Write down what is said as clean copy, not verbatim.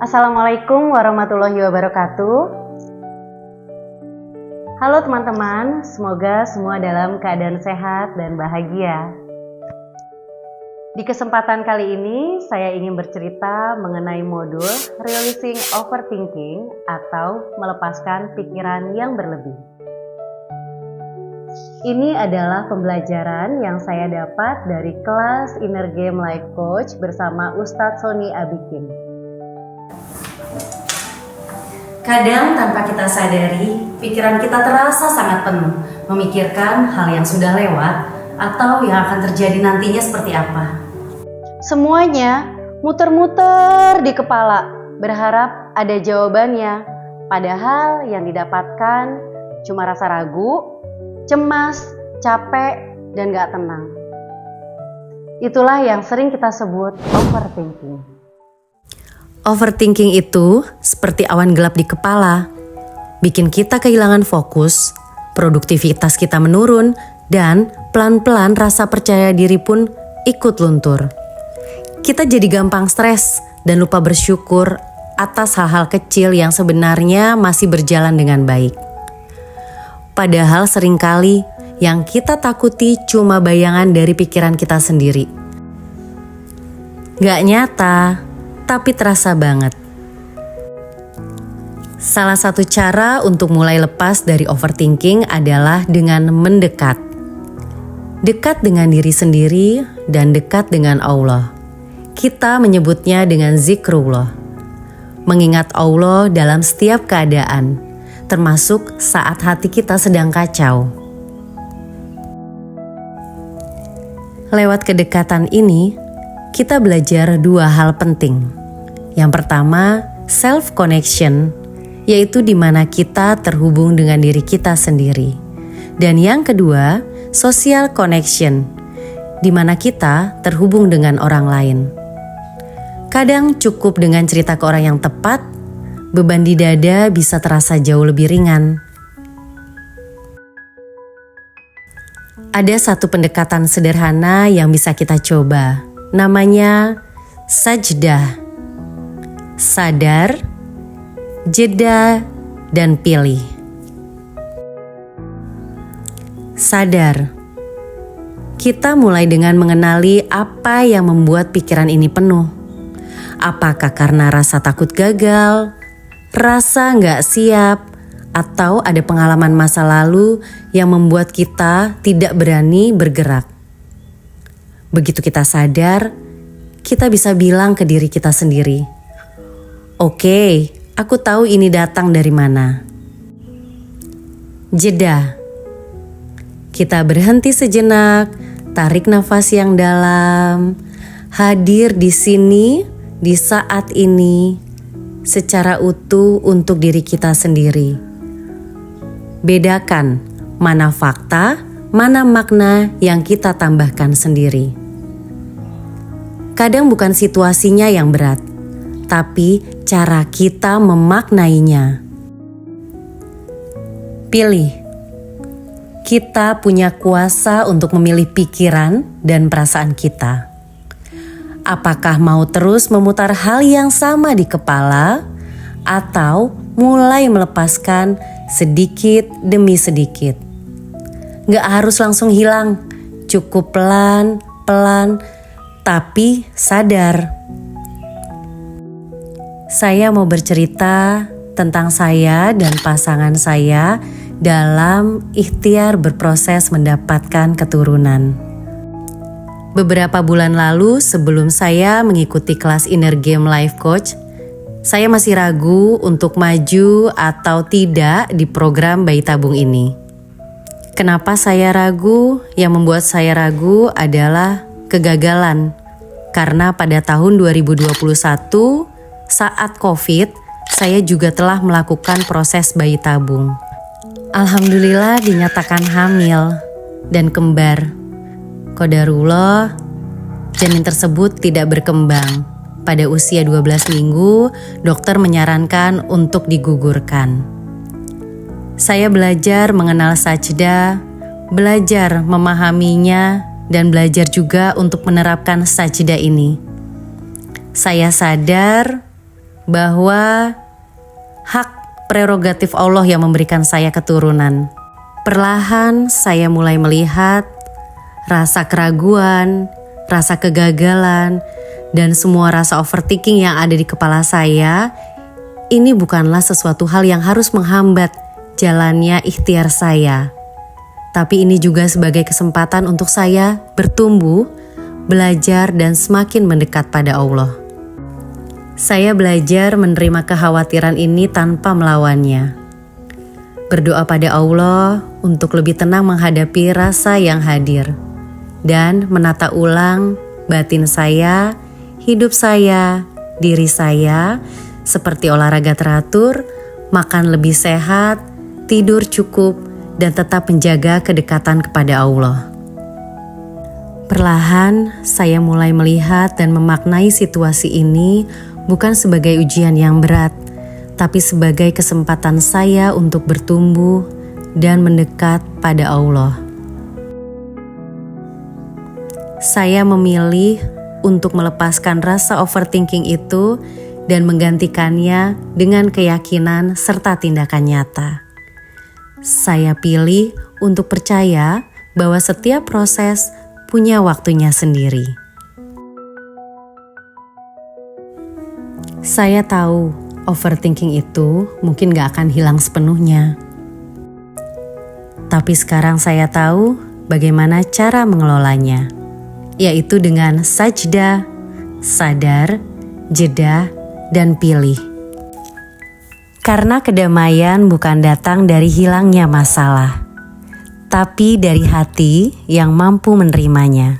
Assalamualaikum warahmatullahi wabarakatuh. Halo teman-teman, semoga semua dalam keadaan sehat dan bahagia. Di kesempatan kali ini, saya ingin bercerita mengenai modul Releasing Overthinking atau melepaskan pikiran yang berlebih. Ini adalah pembelajaran yang saya dapat dari kelas Inner Game Life Coach bersama Ustadz Sony Abikin. Kadang tanpa kita sadari, pikiran kita terasa sangat penuh, memikirkan hal yang sudah lewat atau yang akan terjadi nantinya seperti apa. Semuanya muter-muter di kepala, berharap ada jawabannya, padahal yang didapatkan cuma rasa ragu, cemas, capek, dan gak tenang. Itulah yang sering kita sebut overthinking. Overthinking itu seperti awan gelap di kepala, bikin kita kehilangan fokus, produktivitas kita menurun, dan pelan-pelan rasa percaya diri pun ikut luntur. Kita jadi gampang stres dan lupa bersyukur atas hal-hal kecil yang sebenarnya masih berjalan dengan baik. Padahal seringkali yang kita takuti cuma bayangan dari pikiran kita sendiri. Gak nyata, tapi terasa banget. Salah satu cara untuk mulai lepas dari overthinking adalah dengan mendekat. Dekat dengan diri sendiri dan dekat dengan Allah. Kita menyebutnya dengan zikrullah. Mengingat Allah dalam setiap keadaan, termasuk saat hati kita sedang kacau. Lewat kedekatan ini, kita belajar dua hal penting. Yang pertama, self-connection, yaitu di mana kita terhubung dengan diri kita sendiri. Dan yang kedua, social connection, di mana kita terhubung dengan orang lain. Kadang cukup dengan cerita ke orang yang tepat, beban di dada bisa terasa jauh lebih ringan. Ada satu pendekatan sederhana yang bisa kita coba. Namanya sajdah. Sadar, jeda, dan pilih. Sadar. Kita mulai dengan mengenali apa yang membuat pikiran ini penuh. Apakah karena rasa takut gagal, rasa nggak siap, atau ada pengalaman masa lalu yang membuat kita tidak berani bergerak. Begitu kita sadar, kita bisa bilang ke diri kita sendiri, "Oke, aku tahu ini datang dari mana." Jeda. Kita berhenti sejenak, tarik nafas yang dalam, hadir di sini, di saat ini, secara utuh untuk diri kita sendiri. Bedakan mana fakta, mana makna yang kita tambahkan sendiri. Kadang bukan situasinya yang berat, tapi cara kita memaknainya. Pilih. Kita punya kuasa untuk memilih pikiran dan perasaan kita. Apakah mau terus memutar hal yang sama di kepala, atau mulai melepaskan sedikit demi sedikit? Gak harus langsung hilang, cukup pelan-pelan, tapi sadar. Saya mau bercerita tentang saya dan pasangan saya dalam ikhtiar berproses mendapatkan keturunan. Beberapa bulan lalu sebelum saya mengikuti kelas Inner Game Life Coach, saya masih ragu untuk maju atau tidak di program bayi tabung ini. Kenapa saya ragu? Yang membuat saya ragu adalah kegagalan. Karena pada tahun 2021 saat COVID, saya juga telah melakukan proses bayi tabung. Alhamdulillah dinyatakan hamil dan kembar. Qadarullah, janin tersebut tidak berkembang. Pada usia 12 minggu, dokter menyarankan untuk digugurkan. Saya belajar mengenal sajdah, belajar memahaminya, dan belajar juga untuk menerapkan sajdah ini. Saya sadar bahwa hak prerogatif Allah yang memberikan saya keturunan. Perlahan saya mulai melihat rasa keraguan, rasa kegagalan, dan semua rasa overthinking yang ada di kepala saya. Ini bukanlah sesuatu hal yang harus menghambat jalannya ikhtiar saya. Tapi ini juga sebagai kesempatan untuk saya bertumbuh, belajar, dan semakin mendekat pada Allah. Saya belajar menerima kekhawatiran ini tanpa melawannya. Berdoa pada Allah untuk lebih tenang menghadapi rasa yang hadir dan menata ulang batin saya, hidup saya, diri saya, seperti olahraga teratur, makan lebih sehat, tidur cukup, dan tetap menjaga kedekatan kepada Allah. Perlahan saya mulai melihat dan memaknai situasi ini bukan sebagai ujian yang berat, tapi sebagai kesempatan saya untuk bertumbuh dan mendekat pada Allah. Saya memilih untuk melepaskan rasa overthinking itu dan menggantikannya dengan keyakinan serta tindakan nyata. Saya pilih untuk percaya bahwa setiap proses punya waktunya sendiri. Saya tahu overthinking itu mungkin gak akan hilang sepenuhnya. Tapi sekarang saya tahu bagaimana cara mengelolanya, yaitu dengan sajdah, sadar, jeda, dan pilih. Karena kedamaian bukan datang dari hilangnya masalah, tapi dari hati yang mampu menerimanya.